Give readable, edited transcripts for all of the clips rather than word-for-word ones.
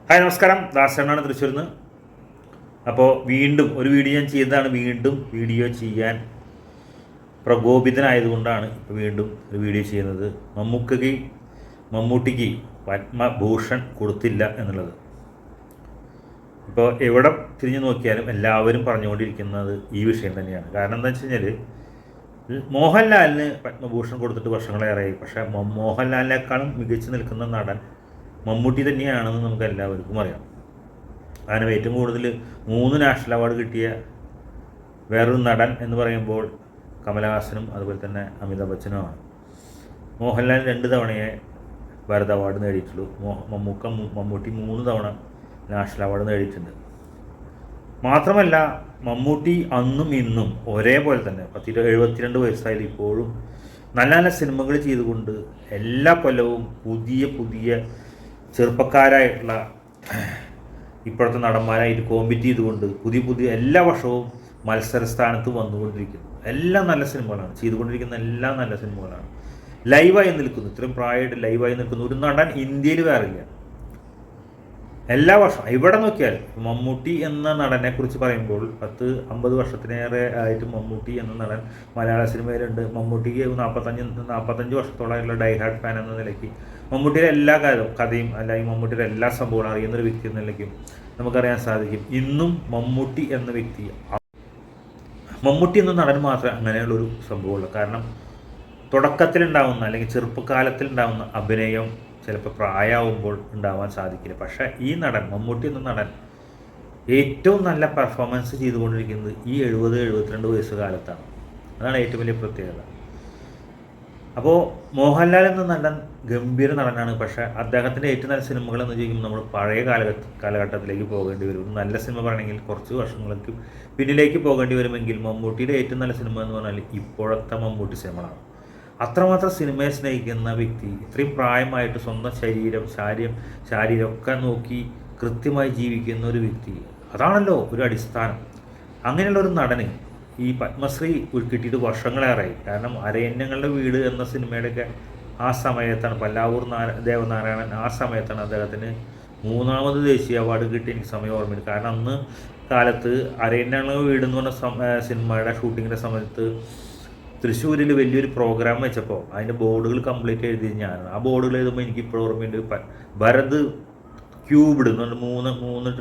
Hi നമസ്കാരം, ദാസനാണ് തൃശ്ശൂരിൽ നിന്ന്. അപ്പോൾ വീണ്ടും ഒരു വീഡിയോ ഞാൻ ചെയ്തതാണ്. വീണ്ടും വീഡിയോ ചെയ്യാൻ പ്രകോപിതനായതുകൊണ്ടാണ് ഇപ്പോൾ വീണ്ടും ഒരു വീഡിയോ ചെയ്യുന്നത്. മമ്മൂട്ടിക്ക് പത്മഭൂഷൺ കൊടുത്തില്ല എന്നുള്ളത് ഇപ്പോൾ എവിടെ തിരിഞ്ഞു നോക്കിയാലും എല്ലാവരും പറഞ്ഞുകൊണ്ടിരിക്കുന്നത് ഈ വിഷയം തന്നെയാണ്. കാരണം എന്താ വെച്ച് കഴിഞ്ഞാൽ മോഹൻലാലിന് പത്മഭൂഷൺ കൊടുത്തിട്ട് വർഷങ്ങളേറെയായി. പക്ഷേ മോഹൻലാലിനേക്കാളും മികച്ചു നിൽക്കുന്ന നടൻ മമ്മൂട്ടി തന്നെയാണെന്ന് നമുക്ക് എല്ലാവർക്കും അറിയാം. അങ്ങനെ ഏറ്റവും കൂടുതൽ 3 നാഷണൽ അവാർഡ് കിട്ടിയ വേറൊരു നടൻ എന്ന് പറയുമ്പോൾ കമലഹാസനും അതുപോലെ തന്നെ അമിതാഭ് ബച്ചനുമാണ്. മോഹൻലാൽ 2 തവണയെ ഭാരത് അവാർഡ് നേടിയിട്ടുള്ളൂ. മമ്മൂട്ടി 3 തവണ നാഷണൽ അവാർഡ് നേടിയിട്ടുണ്ട്. മാത്രമല്ല മമ്മൂട്ടി അന്നും ഇന്നും ഒരേപോലെ തന്നെ 72 വയസ്സായാലും ഇപ്പോഴും നല്ല നല്ല സിനിമകൾ ചെയ്തുകൊണ്ട് എല്ലാ കൊല്ലവും പുതിയ ചെറുപ്പക്കാരായിട്ടുള്ള ഇപ്പോഴത്തെ നടന്മാരായിട്ട് കോമ്പറ്റ് ചെയ്തുകൊണ്ട് പുതിയ എല്ലാ വർഷവും മത്സരസ്ഥാനത്ത് വന്നുകൊണ്ടിരിക്കുന്നു. എല്ലാം നല്ല സിനിമകളാണ് ചെയ്തുകൊണ്ടിരിക്കുന്ന, എല്ലാം നല്ല സിനിമകളാണ്. ലൈവായി നിൽക്കുന്നു, ഇത്രയും പ്രായമായിട്ട് ലൈവായി നിൽക്കുന്നു ഒരു നടൻ ഇന്ത്യയിൽ വേറില്ല. എല്ലാ വർഷവും ഇവിടെ നോക്കിയാൽ മമ്മൂട്ടി എന്ന നടനെക്കുറിച്ച് പറയുമ്പോൾ 50 വർഷത്തിനേറെ ആയിട്ട് മമ്മൂട്ടി എന്ന നടൻ മലയാള സിനിമയിലുണ്ട്. മമ്മൂട്ടിക്ക് 45 വർഷത്തോളമായിട്ടുള്ള ഡൈഹാർഡ് ഫാൻ എന്ന നിലയ്ക്ക് മമ്മൂട്ടിയുടെ എല്ലാ കഥയും അല്ലെങ്കിൽ മമ്മൂട്ടിയുടെ എല്ലാ സംഭവങ്ങളും അറിയുന്നൊരു വ്യക്തി എന്ന നിലയ്ക്കും നമുക്കറിയാൻ സാധിക്കും. ഇന്നും മമ്മൂട്ടി എന്ന നടൻ മാത്രമേ അങ്ങനെയുള്ളൊരു സംഭവമുള്ളൂ. കാരണം തുടക്കത്തിലുണ്ടാവുന്ന അല്ലെങ്കിൽ ചെറുപ്പകാലത്തിലുണ്ടാവുന്ന അഭിനയം ചിലപ്പോൾ പ്രായമാകുമ്പോൾ ഉണ്ടാവാൻ സാധിക്കില്ല. പക്ഷേ ഈ നടൻ മമ്മൂട്ടി എന്ന നടൻ ഏറ്റവും നല്ല പെർഫോമൻസ് ചെയ്തുകൊണ്ടിരിക്കുന്നത് ഈ 72 വയസ്സ് കാലത്താണ്. അതാണ് ഏറ്റവും വലിയ പ്രത്യേകത. അപ്പോൾ മോഹൻലാൽ എന്ന നടൻ ഗംഭീര നടനാണ്. പക്ഷേ അദ്ദേഹത്തിൻ്റെ ഏറ്റവും നല്ല സിനിമകളെന്ന് ചോദിക്കുമ്പോൾ നമ്മൾ പഴയ കാലഘട്ടത്തിലേക്ക് പോകേണ്ടി വരും. നല്ല സിനിമ പറയണമെങ്കിൽ കുറച്ച് വർഷങ്ങൾക്ക് പിന്നിലേക്ക് പോകേണ്ടി വരുമെങ്കിൽ മമ്മൂട്ടിയുടെ ഏറ്റവും നല്ല സിനിമ എന്ന് പറഞ്ഞാൽ ഇപ്പോഴത്തെ മമ്മൂട്ടി സിനിമകളാണ്. അത്രമാത്രം സിനിമയെ സ്നേഹിക്കുന്ന വ്യക്തി, ഇത്രയും പ്രായമായിട്ട് സ്വന്തം ശാരീരമൊക്കെ നോക്കി കൃത്യമായി ജീവിക്കുന്ന ഒരു വ്യക്തി, അതാണല്ലോ ഒരു അടിസ്ഥാനം. അങ്ങനെയുള്ള ഒരു നടന് ഈ പത്മശ്രീ കിട്ടിയിട്ട് വർഷങ്ങളേറെയായി. കാരണം അരയന്നങ്ങളുടെ വീട് എന്ന സിനിമയുടെയൊക്കെ ആ സമയത്താണ്, പല്ലാവൂർ ദേവനാരായണൻ ആ സമയത്താണ് അദ്ദേഹത്തിന് 3ാമത് ദേശീയ അവാർഡ് കിട്ടി. എനിക്ക് സമയം ഓർമ്മയുണ്ട്. കാരണം അന്ന് കാലത്ത് അരയന്നങ്ങളുടെ വീട് എന്ന് പറഞ്ഞ സിനിമയുടെ ഷൂട്ടിങ്ങിൻ്റെ സമയത്ത് തൃശ്ശൂരിൽ വലിയൊരു പ്രോഗ്രാം വെച്ചപ്പോൾ അതിൻ്റെ ബോർഡുകൾ കംപ്ലീറ്റ് എഴുതിയത് ഞാനാണ്. ആ ബോർഡുകൾ എഴുതുമ്പോൾ എനിക്ക് ഇപ്പോൾ ഓർമ്മയുണ്ട്. ഭരത് ക്യൂബ്ഡ് എന്ന് പറഞ്ഞാൽ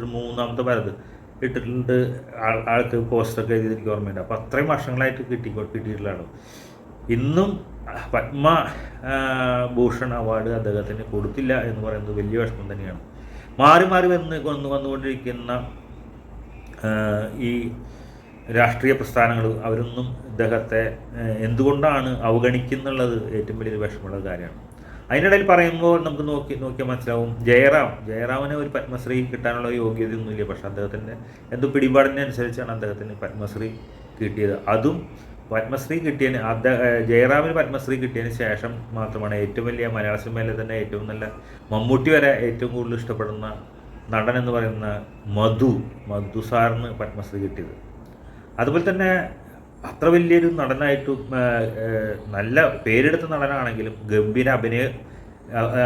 3ാമത്തെ ഭരത് ഇട്ടിട്ടുണ്ട് ആൾക്ക് പോസ്റ്ററൊക്കെ എഴുതിയത് എനിക്ക് ഓർമ്മയുണ്ട്. അപ്പോൾ അത്രയും വർഷങ്ങളായിട്ട് കിട്ടിയിട്ടുള്ളതാണ്. ഇന്നും പത്മഭൂഷൺ അവാർഡ് അദ്ദേഹത്തിന് കൊടുത്തില്ല എന്ന് പറയുന്നത് വലിയ വിഷമം തന്നെയാണ്. മാറി വന്നുകൊണ്ടിരിക്കുന്ന ഈ രാഷ്ട്രീയ പ്രസ്ഥാനങ്ങൾ അവരൊന്നും ഇദ്ദേഹത്തെ എന്തുകൊണ്ടാണ് അവഗണിക്കുന്നുള്ളത് ഏറ്റവും വലിയൊരു വിഷമമുള്ള കാര്യമാണ്. അതിനിടയിൽ പറയുമ്പോൾ നമുക്ക് നോക്കിയാൽ മനസ്സിലാവും, ജയറാമിന് ഒരു പത്മശ്രീ കിട്ടാനുള്ള യോഗ്യതയൊന്നുമില്ല. പക്ഷേ അദ്ദേഹത്തിൻ്റെ എന്തോ പിടിപാടിനെ അനുസരിച്ചാണ് അദ്ദേഹത്തിന് പത്മശ്രീ കിട്ടിയത്. അതും പത്മശ്രീ ജയറാമിന് പത്മശ്രീ കിട്ടിയതിന് ശേഷം മാത്രമാണ് ഏറ്റവും വലിയ മലയാള സിനിമയിലെ തന്നെ ഏറ്റവും നല്ല മമ്മൂട്ടി വരെ ഏറ്റവും കൂടുതൽ ഇഷ്ടപ്പെടുന്ന നടൻ എന്ന് പറയുന്ന മധു സാറിന് പത്മശ്രീ കിട്ടിയത്. അതുപോലെ തന്നെ അത്ര വലിയൊരു നടനായിട്ടും നല്ല പേരെടുത്ത നടനാണെങ്കിലും ഗംഭീര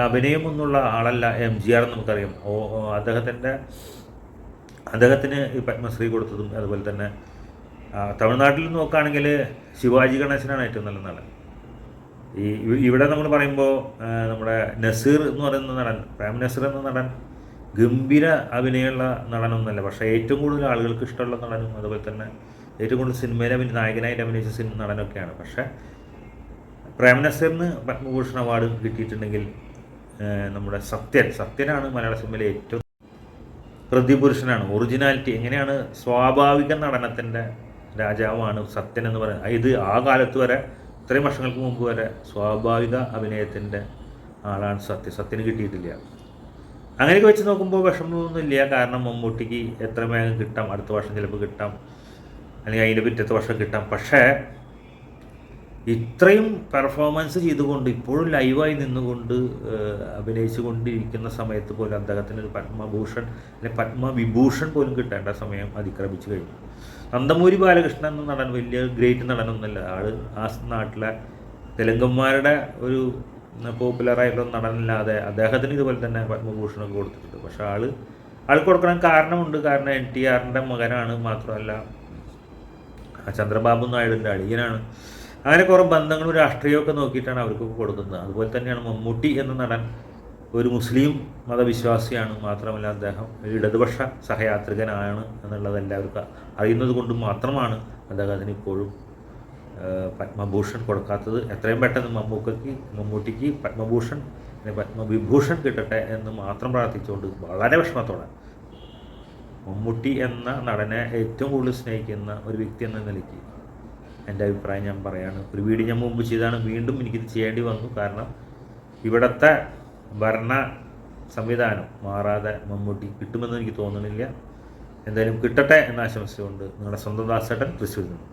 അഭിനയമൊന്നുള്ള ആളല്ല MGR എന്ന് നമുക്കറിയാം. അദ്ദേഹത്തിന് ഈ പത്മശ്രീ കൊടുത്തതും അതുപോലെ തന്നെ തമിഴ്നാട്ടിൽ നോക്കുകയാണെങ്കിൽ ശിവാജി ഗണേശനാണ് ഏറ്റവും നല്ല നടൻ. ഇവിടെ നമ്മൾ പറയുമ്പോൾ നമ്മുടെ നസീർ എന്ന് പറയുന്ന നടൻ, പ്രേം നസീർ എന്ന നടൻ ഗംഭീര അഭിനയമുള്ള നടനൊന്നുമല്ല. പക്ഷേ ഏറ്റവും കൂടുതൽ ആളുകൾക്ക് ഇഷ്ടമുള്ള നടനും അതുപോലെ തന്നെ ഏറ്റവും കൂടുതൽ സിനിമയിൽ നായകനായിട്ട് അഭിനയിച്ച നടനൊക്കെയാണ്. പക്ഷേ പ്രേം നസീറിന് പത്മഭൂഷൺ അവാർഡ് കിട്ടിയിട്ടുണ്ടെങ്കിൽ നമ്മുടെ സത്യനാണ് മലയാള സിനിമയിലെ ഏറ്റവും പ്രതിപുരുഷനാണ്. ഒറിജിനാലിറ്റി എങ്ങനെയാണ്, സ്വാഭാവിക നടനത്തിൻ്റെ രാജാവാണ് സത്യൻ എന്ന് പറയുന്നത്. ഇത് ആ കാലത്ത് വരെ, ഇത്രയും വർഷങ്ങൾക്ക് മുമ്പ് വരെ സ്വാഭാവിക അഭിനയത്തിൻ്റെ ആളാണ് സത്യന് കിട്ടിയിട്ടില്ല. അങ്ങനെയൊക്കെ വെച്ച് നോക്കുമ്പോൾ വിഷമമൊന്നുമില്ല. കാരണം മമ്മൂട്ടിക്ക് എത്ര വേഗം കിട്ടാം, അടുത്ത വർഷം ചിലപ്പോൾ കിട്ടാം, അല്ലെങ്കിൽ അതിൻ്റെ പിറ്റത്തെ വർഷം കിട്ടാം. പക്ഷേ ഇത്രയും പെർഫോമൻസ് ചെയ്തുകൊണ്ട് ഇപ്പോഴും ലൈവായി നിന്നുകൊണ്ട് അഭിനയിച്ചു കൊണ്ടിരിക്കുന്ന സമയത്ത് പോലും അദ്ദേഹത്തിന് ഒരു പത്മഭൂഷൺ അല്ലെങ്കിൽ പത്മവിഭൂഷൺ പോലും കിട്ടേണ്ട സമയം അതിക്രമിച്ചു കഴിഞ്ഞു. നന്ദമൂരി ബാലകൃഷ്ണൻ എന്ന നടൻ വലിയ ഗ്രേറ്റ് നടനൊന്നുമല്ല. ആൾ ആ നാട്ടിലെ തെലുങ്കന്മാരുടെ ഒരു പോപ്പുലറായിട്ടുള്ള നടനല്ലാതെ അദ്ദേഹത്തിന് ഇതുപോലെ തന്നെ പത്മഭൂഷണൊക്കെ കൊടുത്തിട്ടുണ്ട്. പക്ഷേ ആൾ കൊടുക്കണം കാരണമുണ്ട്. കാരണം NTRൻ്റെ മകനാണ്, മാത്രമല്ല ചന്ദ്രബാബു നായിഡുവിൻ്റെ അളിയനാണ്. അങ്ങനെ കുറേ ബന്ധങ്ങളും രാഷ്ട്രീയമൊക്കെ നോക്കിയിട്ടാണ് അവർക്കൊക്കെ കൊടുക്കുന്നത്. അതുപോലെ തന്നെയാണ് മമ്മൂട്ടി എന്ന നടൻ ഒരു മുസ്ലിം മതവിശ്വാസിയാണ്. മാത്രമല്ല അദ്ദേഹം ഇടതുപക്ഷ സഹയാത്രികനാണ് എന്നുള്ളത് എല്ലാവർക്കും അറിയുന്നത് കൊണ്ട് മാത്രമാണ് അദ്ദേഹത്തിന് ഇപ്പോഴും പത്മഭൂഷൺ കൊടുക്കാത്തത്. എത്രയും പെട്ടെന്ന് മമ്മൂട്ടിക്ക് പത്മഭൂഷൺ പത്മവിഭൂഷൺ കിട്ടട്ടെ എന്ന് മാത്രം പ്രാർത്ഥിച്ചുകൊണ്ട് വളരെ വിഷമത്തോടെ മമ്മൂട്ടി എന്ന നടനെ ഏറ്റവും കൂടുതൽ സ്നേഹിക്കുന്ന ഒരു വ്യക്തി എന്ന നിലയ്ക്ക് എൻ്റെ അഭിപ്രായം ഞാൻ പറയാണ്. ഒരു വീഡിയോ ഞാൻ മുമ്പ് ചെയ്താണ്, വീണ്ടും എനിക്കിത് ചെയ്യേണ്ടി വന്നു. കാരണം ഇവിടുത്തെ ഭരണ സംവിധാനം മാറാതെ മമ്മൂട്ടി കിട്ടുമെന്ന് എനിക്ക് തോന്നുന്നില്ല. എന്തായാലും കിട്ടട്ടെ എന്ന് ആശംസിച്ചുകൊണ്ട് നിങ്ങളുടെ സ്വന്തം ദാസേട്ടൻ തൃശ്ശൂരിൽ നിന്ന്.